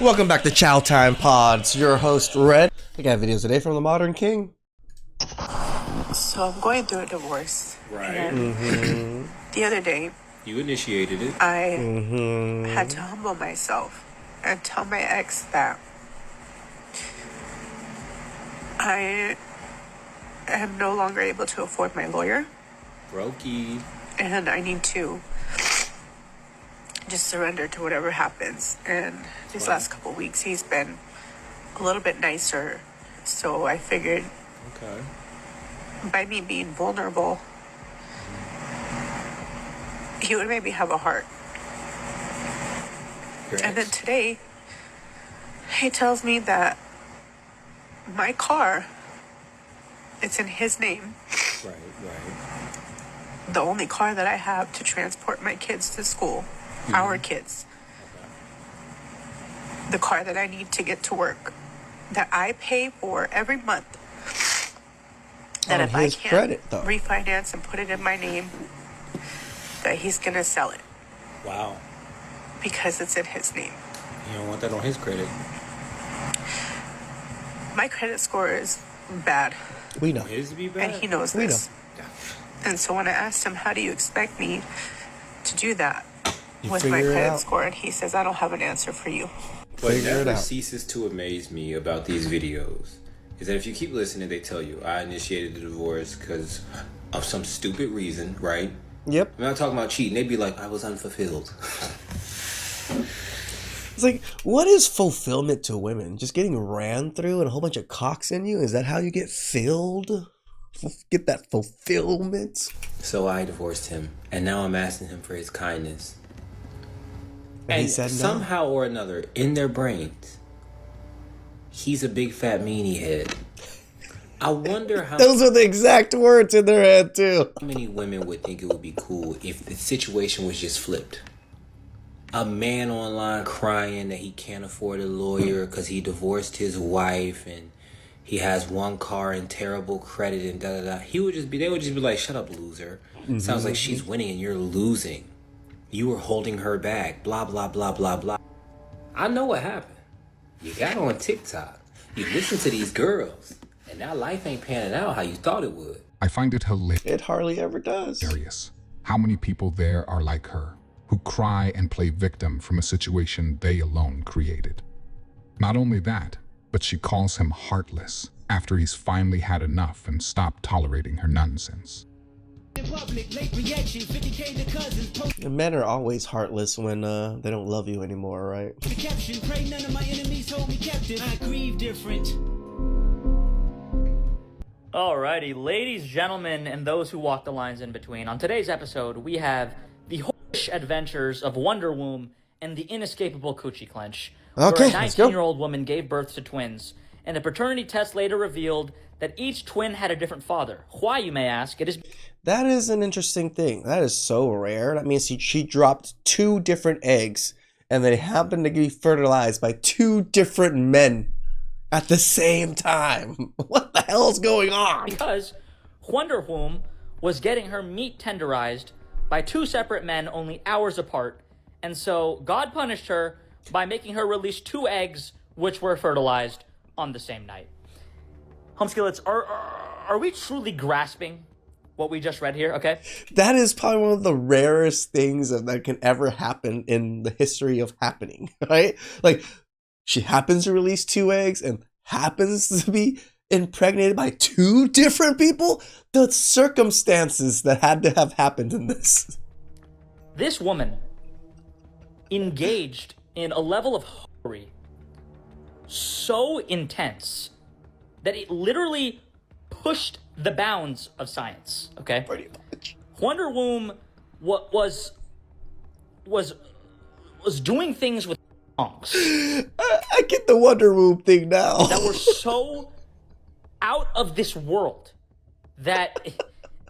Welcome back to Chow Time Pods. Your host, Red. I got videos today from the Modern King. So I'm going through a divorce. Right. And the other day, you initiated it. I had to humble myself and tell my ex that I am no longer able to afford my lawyer. Brokey. And I need to just surrender to whatever happens. And these last couple weeks, he's been a little bit nicer. So I figured, okay, by me being vulnerable, he would maybe have a heart. Correct. And then today, he tells me that my car, it's in his name. Right. The only car that I have to transport my kids to school, our kids. Okay. The car that I need to get to work, that I pay for every month. That On if I his can't credit, though. refinance and put it in my name, that he's gonna sell it Wow. because it's in his name. You don't want that on his credit. My credit score is bad, We know. His to be bad. and he knows We this. And so when I asked him, how do you expect me to do that with my figure it credit out. score? And he says, I don't have an answer for you. What Figure it never out. ceases to amaze me about these videos is that if you keep listening, they tell you, I initiated the divorce because of some stupid reason, right? Yep. I'm not talking about cheating. They'd be like, I was unfulfilled. It's like, what is fulfillment to women? Just getting ran through and a whole bunch of cocks in you? Is that how you get filled? Get that fulfillment? So I divorced him, and now I'm asking him for his kindness. And he And said no. somehow or another, in their brains, he's a big fat meanie head. I wonder how Those are the exact words in their head, too. many women would think it would be cool if the situation was just flipped. A man online crying that he can't afford a lawyer because he divorced his wife and he has one car and terrible credit and da da da. They would just be like, shut up, loser. Sounds like she's winning and you're losing. You were holding her back. Blah, blah, blah, blah, blah. I know what happened. You got on TikTok. You listen to these girls. And now life ain't panning out how you thought it would. I find it It hardly ever does. hilarious how many people there are like her, who cry and play victim from a situation they alone created. Not only that, but she calls him heartless after he's finally had enough and stopped tolerating her nonsense. And men are always heartless when they don't love you anymore, right? Alrighty, ladies, gentlemen, and those who walk the lines in between. On today's episode, we have the whorish adventures of Wonder Womb and the inescapable Coochie Clench, Okay, where a let's go. 19-year-old woman gave birth to twins, and a paternity test later revealed that each twin had a different father. Why, you may ask? It is That is an interesting thing. That is so rare. That means she dropped 2 different eggs and they happened to be fertilized by 2 different men at the same time. What the hell is going on? because Wonder Womb was getting her meat tenderized by 2 separate men only hours apart, and so God punished her by making her release 2 eggs which were fertilized on the same night. Homeskillets, are we truly grasping what we just read here? Okay. That is probably one of the rarest things that can ever happen in the history of happening, right? Like, she happens to release 2 eggs and happens to be impregnated by 2 different people? The circumstances that had to have happened in this. This woman engaged in a level of horror so intense that it literally pushed the bounds of science. Okay. Pretty much. Wonder Womb was doing things with songs I get the Wonder Womb thing now. that were so out of this world that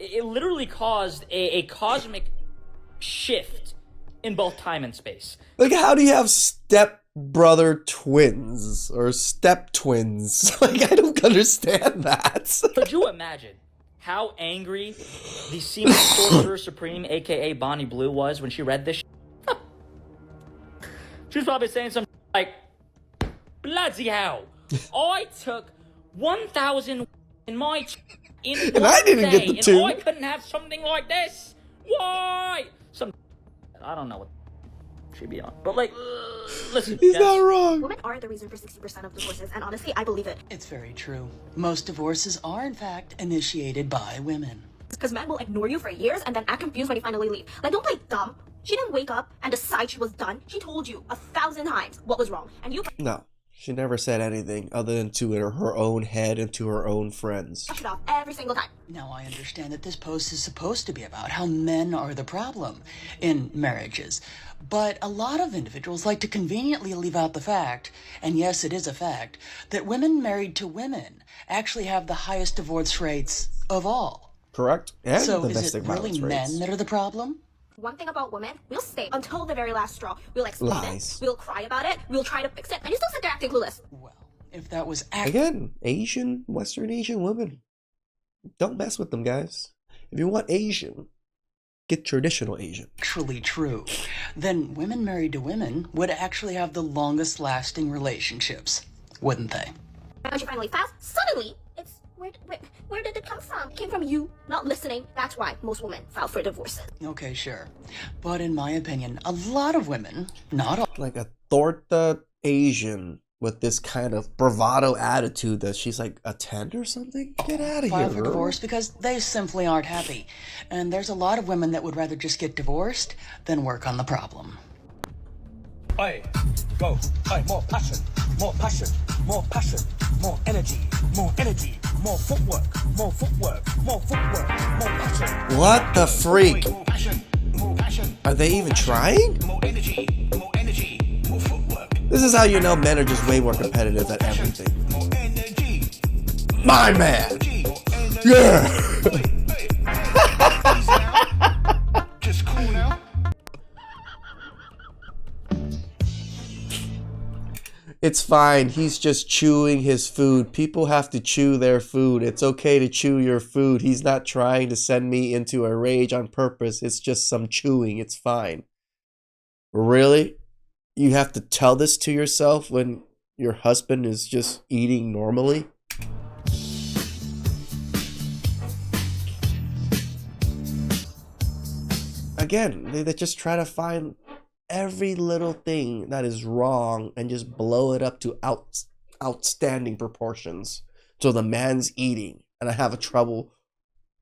it literally caused a cosmic shift in both time and space. Like, how do you have step-brother twins or step-twins? Like, I don't understand that. Could you imagine how angry the Seaman Sorcerer Supreme, aka Bonnie Blue, was when she read this? She was probably saying something like, Bloody hell. I took 1,000 in my in And one I didn't day, get the and two. I couldn't have something like this. Why? I don't know what she'd be on. But like, listen, He's Jess, not wrong. Women are the reason for 60% of divorces, and honestly, I believe it. It's very true. Most divorces are, in fact, initiated by women. Because men will ignore you for years and then act confused when you finally leave. Like, don't play dumb. She didn't wake up and decide she was done. She told you 1,000 times what was wrong, and you No, she never said anything other than to her own head and to her own friends. brush it off every single time. Now, I understand that this post is supposed to be about how men are the problem in marriages. But a lot of individuals like to conveniently leave out the fact, and yes, it is a fact, that women married to women actually have the highest divorce rates of all. Correct? And So is domestic it really violence rates. men that are the problem? One thing about women, we'll stay until the very last straw. We'll explain Lies. it, we'll cry about it, we'll try to fix it, and you still sit there acting clueless. Well, if that was Again, Asian, Western Asian women. Don't mess with them, guys. If you want Asian, get traditional Asian. actually true, then women married to women would actually have the longest lasting relationships, wouldn't they? When she finally fast, suddenly, it's, where did it come from? It came from you not listening. That's why most women file for divorces. Okay, sure. But in my opinion, a lot of women, not all, Like a torta Asian with this kind of bravado attitude that she's like a 10 or something? Get out of file here, for girl. divorce because they simply aren't happy. And there's a lot of women that would rather just get divorced than work on the problem. Aye, go. Aye, more passion, more passion, more passion, more energy, more energy, more footwork, more footwork, more footwork, more passion. What the freak? More passion, more passion. Are they even trying? More energy, more footwork. This is how you know men are just way more competitive at everything. More energy. My man! More energy. Yeah! Hey, easy now. Just cool now. It's fine. He's just chewing his food. People have to chew their food. It's okay to chew your food. He's not trying to send me into a rage on purpose. It's just some chewing. It's fine. Really? You have to tell this to yourself when your husband is just eating normally? Again, they just try to find every little thing that is wrong and just blow it up to outstanding proportions. So the man's eating, and I have a trouble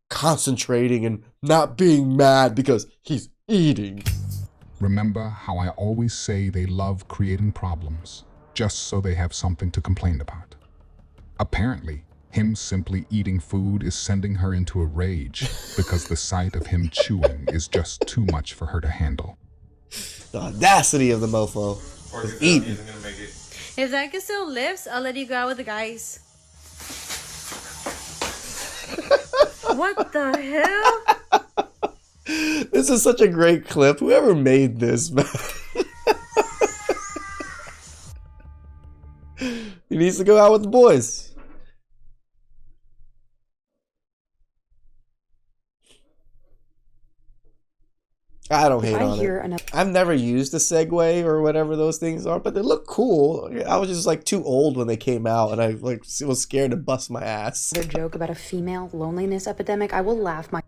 concentrating and not being mad because he's eating. Remember how I always say they love creating problems, just so they have something to complain about. Apparently, him simply eating food is sending her into a rage because the sight of him chewing is just too much for her to handle. The audacity of the mofo is eating. If that can still lifts, I'll let you go out with the guys. What the hell? This is such a great clip. Whoever made this, man. He needs to go out with the boys. I don't hate on it. I've never used a Segway or whatever those things are, but they look cool. I was just like too old when they came out, and I like was scared to bust my ass. A joke about a female loneliness epidemic, I will laugh my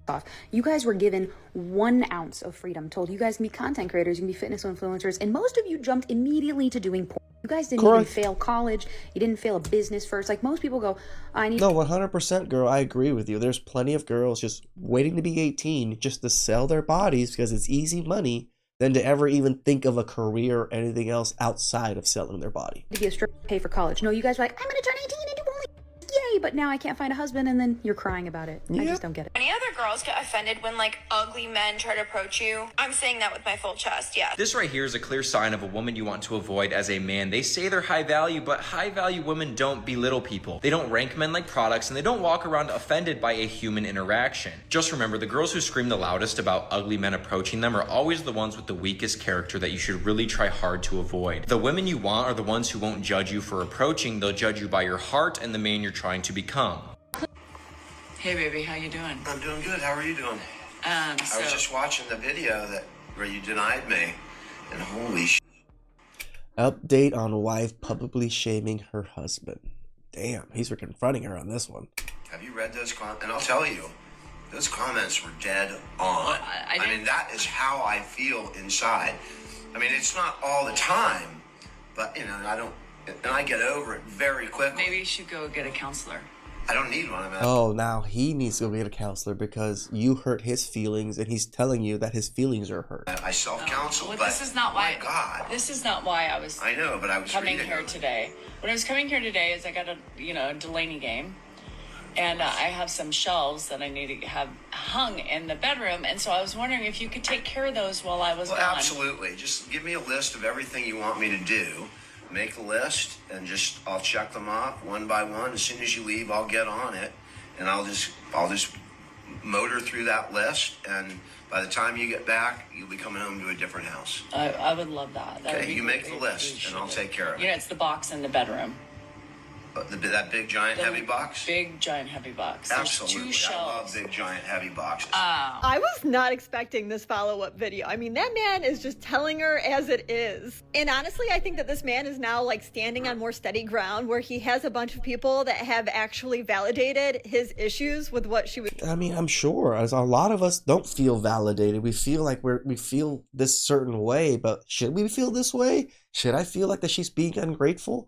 off. You guys were given 1 ounce of freedom, told you guys can be content creators, you can be fitness influencers, and most of you jumped immediately to doing porn. You guys didn't even fail college. You didn't fail a business first. Like most people go, I need. No, 100%, girl. I agree with you. There's plenty of girls just waiting to be 18 just to sell their bodies because it's easy money than to ever even think of a career or anything else outside of selling their body. To be a strip pay for college. No, you guys were like, I'm going to turn 18 and do only. Yay, but now I can't find a husband, and then you're crying about it. I just don't get it. Any other girls get offended when like ugly men try to approach you? I'm saying that with my full chest, yeah. This right here is a clear sign of a woman you want to avoid as a man. They say they're high value, but high value women don't belittle people. They don't rank men like products, and they don't walk around offended by a human interaction. Just remember, the girls who scream the loudest about ugly men approaching them are always the ones with the weakest character that you should really try hard to avoid. The women you want are the ones who won't judge you for approaching, they'll judge you by your heart and the man you're trying to become. Hey baby, how you doing? I'm doing good. How are you doing? I was just watching the video where you denied me, and holy sh**. Update on wife publicly shaming her husband. Damn, he's confronting her on this one. Have you read those comments? And I'll tell you, those comments were dead on. I mean, that is how I feel inside. I mean, it's not all the time, but, you know, I get over it very quickly. Maybe you should go get a counselor. I don't need one. Oh, now he needs to go get a counselor because you hurt his feelings, and he's telling you that his feelings are hurt. I self-counsel, Well, but this is not why. my God. This is not why I was. I know, but I was coming reading here it. today. When I was coming here today, is I got a Delaney game, and I have some shelves that I need to have hung in the bedroom, and so I was wondering if you could take care of those while I was Well, gone. absolutely. Just give me a list of everything you want me to do. Make a list, and I'll check them off one by one. As soon as you leave, I'll get on it, and I'll just motor through that list. And by the time you get back, you'll be coming home to a different house. I would love that. That would Okay, be you make the great. list, and I'll take care of You it. know, it's the box in the bedroom. That big, giant, The heavy box? Big, giant, heavy box. There's Absolutely. two I shelves. love big, giant, heavy boxes. I was not expecting this follow-up video. I mean, that man is just telling her as it is. And honestly, I think that this man is now like standing on more steady ground where he has a bunch of people that have actually validated his issues with what she was. I mean, I'm sure as a lot of us don't feel validated. We feel like we feel this certain way, but should we feel this way? Should I feel like that she's being ungrateful?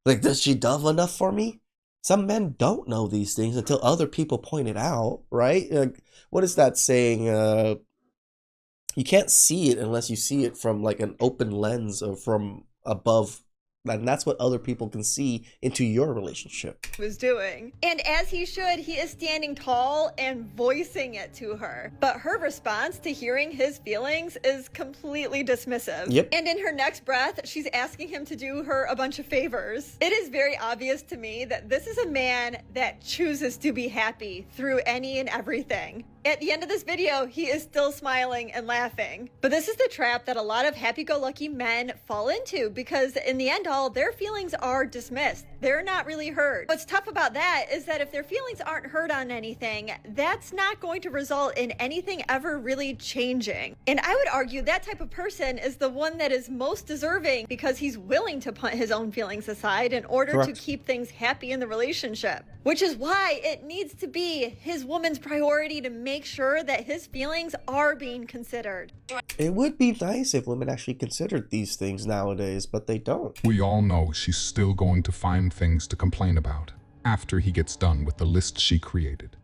Like, does she do enough for me? Some men don't know these things until other people point it out, right? Like, what is that saying? You can't see it unless you see it from like an open lens or from above. And that's what other people can see into your relationship. Was doing. And as he should, he is standing tall and voicing it to her. But her response to hearing his feelings is completely dismissive. Yep. And in her next breath, she's asking him to do her a bunch of favors. It is very obvious to me that this is a man that chooses to be happy through any and everything. At the end of this video, he is still smiling and laughing. But this is the trap that a lot of happy-go-lucky men fall into because in the end all, their feelings are dismissed. They're not really heard. What's tough about that is that if their feelings aren't heard on anything, that's not going to result in anything ever really changing. And I would argue that type of person is the one that is most deserving because he's willing to put his own feelings aside in order Correct. to keep things happy in the relationship. Which is why it needs to be his woman's priority to make sure that his feelings are being considered. It would be nice if women actually considered these things nowadays, but they don't. We all know she's still going to find things to complain about after he gets done with the list she created.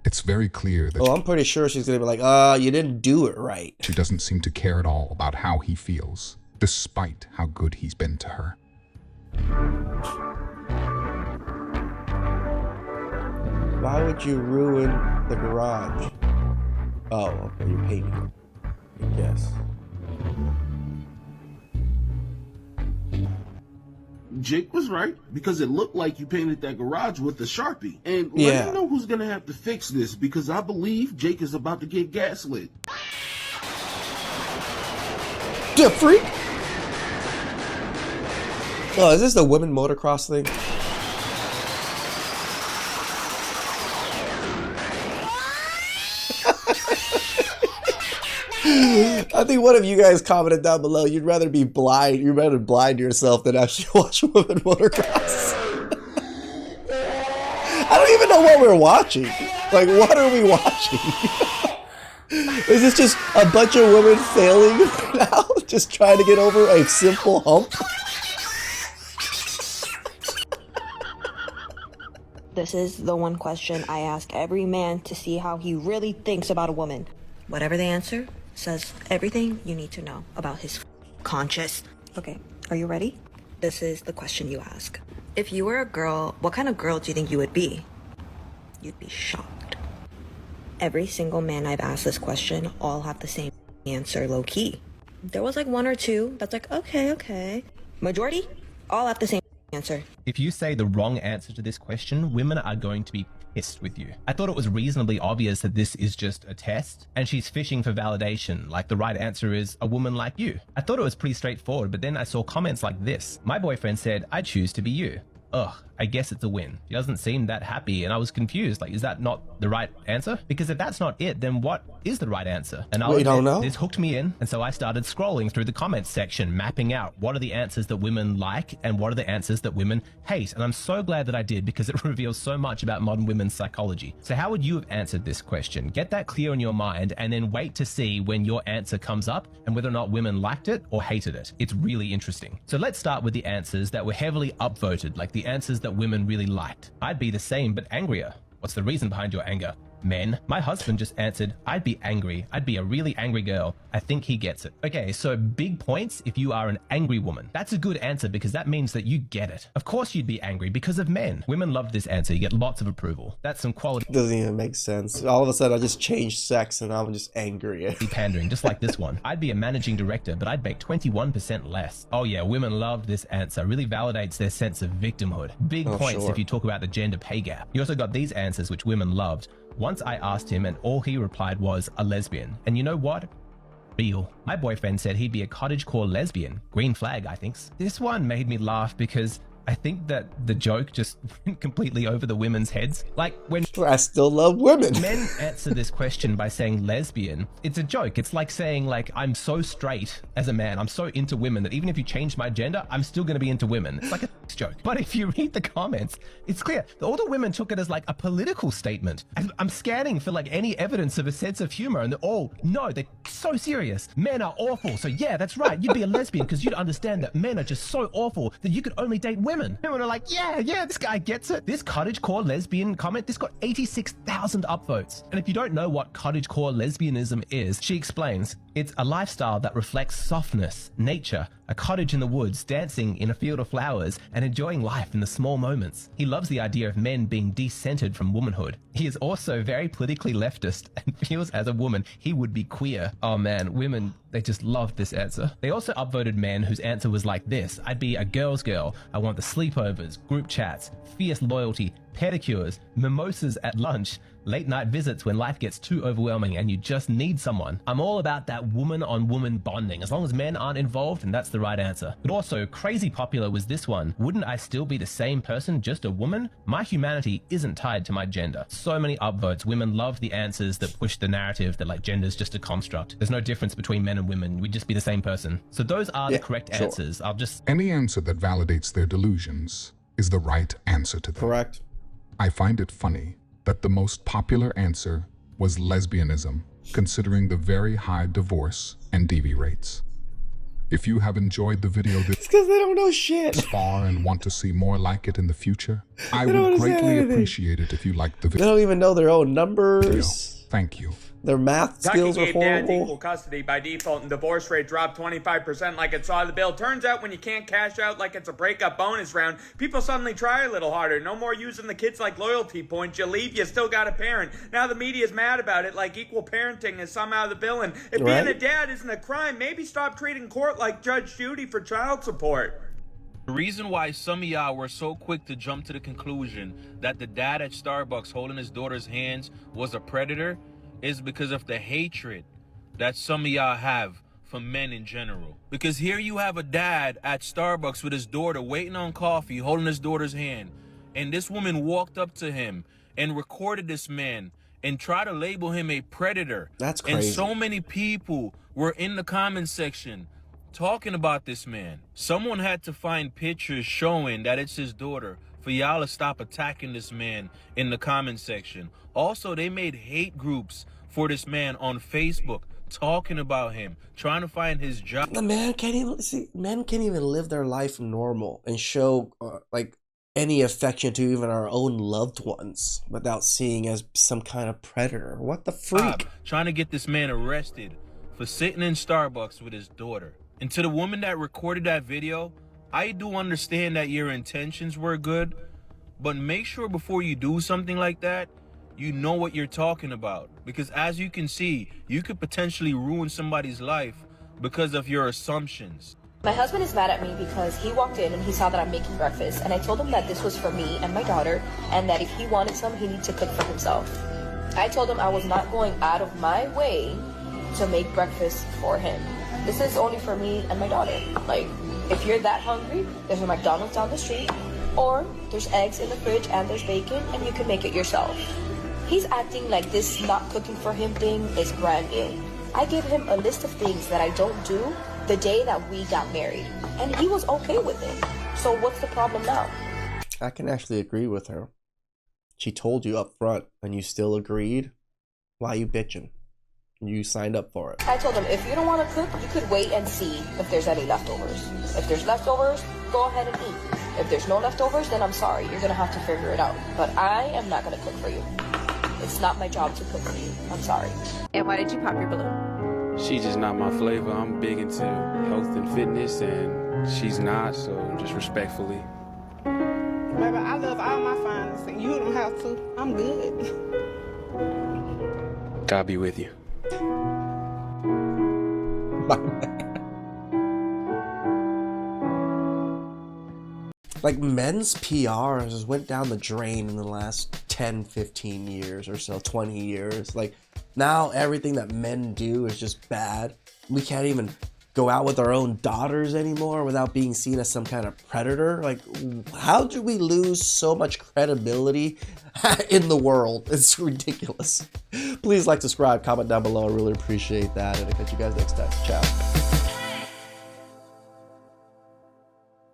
It's very clear that I'm pretty sure she's gonna be like, you didn't do it right. she doesn't seem to care at all about how he feels, despite how good he's been to her. Why would you ruin the garage? Oh, okay, you're painting it. I guess. Jake was right, because it looked like you painted that garage with a Sharpie. And let Yeah. me know who's gonna have to fix this, because I believe Jake is about to get gaslit. The freak? Oh, is this the women motocross thing? I think one of you guys commented down below, you'd rather be blind, you'd rather blind yourself than actually watch women motocross. I don't even know what we're watching. Like, what are we watching? Is this just a bunch of women failing right now? Just trying to get over a simple hump? This is the one question I ask every man to see how he really thinks about a woman. Whatever the answer says everything you need to know about his conscience. Okay, are you ready? This is the question you ask. If you were a girl, what kind of girl do you think you would be? You'd be shocked. Every single man I've asked this question all have the same answer, low-key. There was like one or two that's like, okay. Majority, all have the same answer. If you say the wrong answer to this question, women are going to be pissed with you. I thought it was reasonably obvious that this is just a test, and she's fishing for validation, like the right answer is a woman like you. I thought it was pretty straightforward, but then I saw comments like this. My boyfriend said, I choose to be you. Ugh, I guess it's a win. She doesn't seem that happy, and I was confused. Like, is that not the right answer? Because if that's not it, then what is the right answer? And We don't know. This hooked me in, and so I started scrolling through the comments section, mapping out what are the answers that women like and what are the answers that women hate. And I'm so glad that I did, because it reveals so much about modern women's psychology. So how would you have answered this question? Get that clear in your mind, and then wait to see when your answer comes up and whether or not women liked it or hated it. It's really interesting. So let's start with the answers that were heavily upvoted, like the answers that women really liked. I'd be the same, but angrier. What's the reason behind your anger? Men. My husband just answered, I'd be angry. I'd be a really angry girl. I think he gets it. Okay, so big points if you are an angry woman. That's a good answer because that means that you get it. Of course you'd be angry because of men. Women love this answer. You get lots of approval. That's some quality. Doesn't even make sense. All of a sudden I just changed sex and I'm just angry. Pandering, just like this one. I'd be a managing director, but I'd make 21% less. Oh yeah, women love this answer. Really validates their sense of victimhood. Big points sure. if you talk about the gender pay gap. You also got these answers which women loved. Once I asked him and all he replied was a lesbian. And you know what? Real. My boyfriend said he'd be a cottagecore lesbian. Green flag, I think. This one made me laugh because I think that the joke just went completely over the women's heads. Like when I still love women. Men answer this question by saying lesbian, it's a joke. It's like saying like, I'm so straight as a man. I'm so into women that even if you change my gender, I'm still going to be into women. It's like a joke. But if you read the comments, it's clear. All the women took it as like a political statement. I'm scanning for like any evidence of a sense of humor and they're all, no, they're so serious. Men are awful. So yeah, that's right. You'd be a lesbian because you'd understand that men are just so awful that you could only date women. Women are like, yeah, this guy gets it. This cottagecore lesbian comment, this got 86,000 upvotes. And if you don't know what cottagecore lesbianism is, she explains, it's a lifestyle that reflects softness, nature, a cottage in the woods, dancing in a field of flowers, and enjoying life in the small moments. He loves the idea of men being decentered from womanhood. He is also very politically leftist and feels as a woman he would be queer. Oh man, women, they just love this answer. They also upvoted men whose answer was like this. I'd be a girl's girl. I want the sleepovers, group chats, fierce loyalty, pedicures, mimosas at lunch, late night visits when life gets too overwhelming and you just need someone. I'm all about that woman on woman bonding. As long as men aren't involved, and that's the right answer. But also crazy popular was this one. Wouldn't I still be the same person, just a woman? My humanity isn't tied to my gender. So many upvotes. Women love the answers that push the narrative that like gender's just a construct. There's no difference between men and women. We'd just be the same person. So those are the correct answers. Any answer that validates their delusions is the right answer to them. Correct. I find it funny that the most popular answer was lesbianism, considering the very high divorce and DV rates. If you have enjoyed the video it's because they don't know shit far and want to see more like it in the future, I would greatly appreciate it if you liked the video. They don't even know their own numbers. Thank you. Their math skills are gave dads horrible. equal custody by default and divorce rate dropped 25% like it saw the bill. Turns out when you can't cash out like it's a breakup bonus round, people suddenly try a little harder. No more using the kids like loyalty points. You leave, you still got a parent. Now the media's mad about it like equal parenting is somehow the villain. If being a dad isn't a crime, maybe stop treating court like Judge Judy for child support. The reason why some of y'all were so quick to jump to the conclusion that the dad at Starbucks holding his daughter's hands was a predator is because of the hatred that some of y'all have for men in general. Because here you have a dad at Starbucks with his daughter waiting on coffee, holding his daughter's hand. And this woman walked up to him and recorded this man and tried to label him a predator. That's crazy. And so many people were in the comment section talking about this man. Someone had to find pictures showing that it's his daughter for y'all to stop attacking this man in the comment section. Also, they made hate groups for this man on Facebook, talking about him, trying to find his job. The man can't even men can't even live their life normal and show like any affection to even our own loved ones without seeing as some kind of predator. What the freak? Trying to get this man arrested for sitting in Starbucks with his daughter. And to the woman that recorded that video, I do understand that your intentions were good, but make sure before you do something like that, you know what you're talking about. Because as you can see, you could potentially ruin somebody's life because of your assumptions. My husband is mad at me because he walked in and he saw that I'm making breakfast, and I told him that this was for me and my daughter, and that if he wanted some, he needed to cook for himself. I told him I was not going out of my way to make breakfast for him. This is only for me and my daughter. Like, if you're that hungry, there's a McDonald's down the street, Or there's eggs in the fridge and there's bacon and you can make it yourself. He's acting like this not cooking for him thing is brand new. I gave him a list of things that I don't do the day that we got married, and he was okay with it. So what's the problem now? I can actually agree with her. She told you up front and you still agreed. Why you bitching? You signed up for it. I told him, if you don't want to cook, you could wait and see if there's any leftovers. If there's leftovers, go ahead and eat. If there's no leftovers, then I'm sorry. You're going to have to figure it out. But I am not going to cook for you. It's not my job to cook for you. I'm sorry. And why did you pop your balloon? She's just not my flavor. I'm big into health and fitness, and she's not, so just respectfully. Baby, I love all my finest, and you don't have to. I'm good. God be with you. Like, men's PR just went down the drain in the last 10, 15 years or so, 20 years. Like, now everything that men do is just bad. We can't even go out with our own daughters anymore without being seen as some kind of predator. Like, how do we lose so much credibility in the world? It's ridiculous. Please like, subscribe, comment down below. I really appreciate that. And I'll catch you guys next time. Ciao.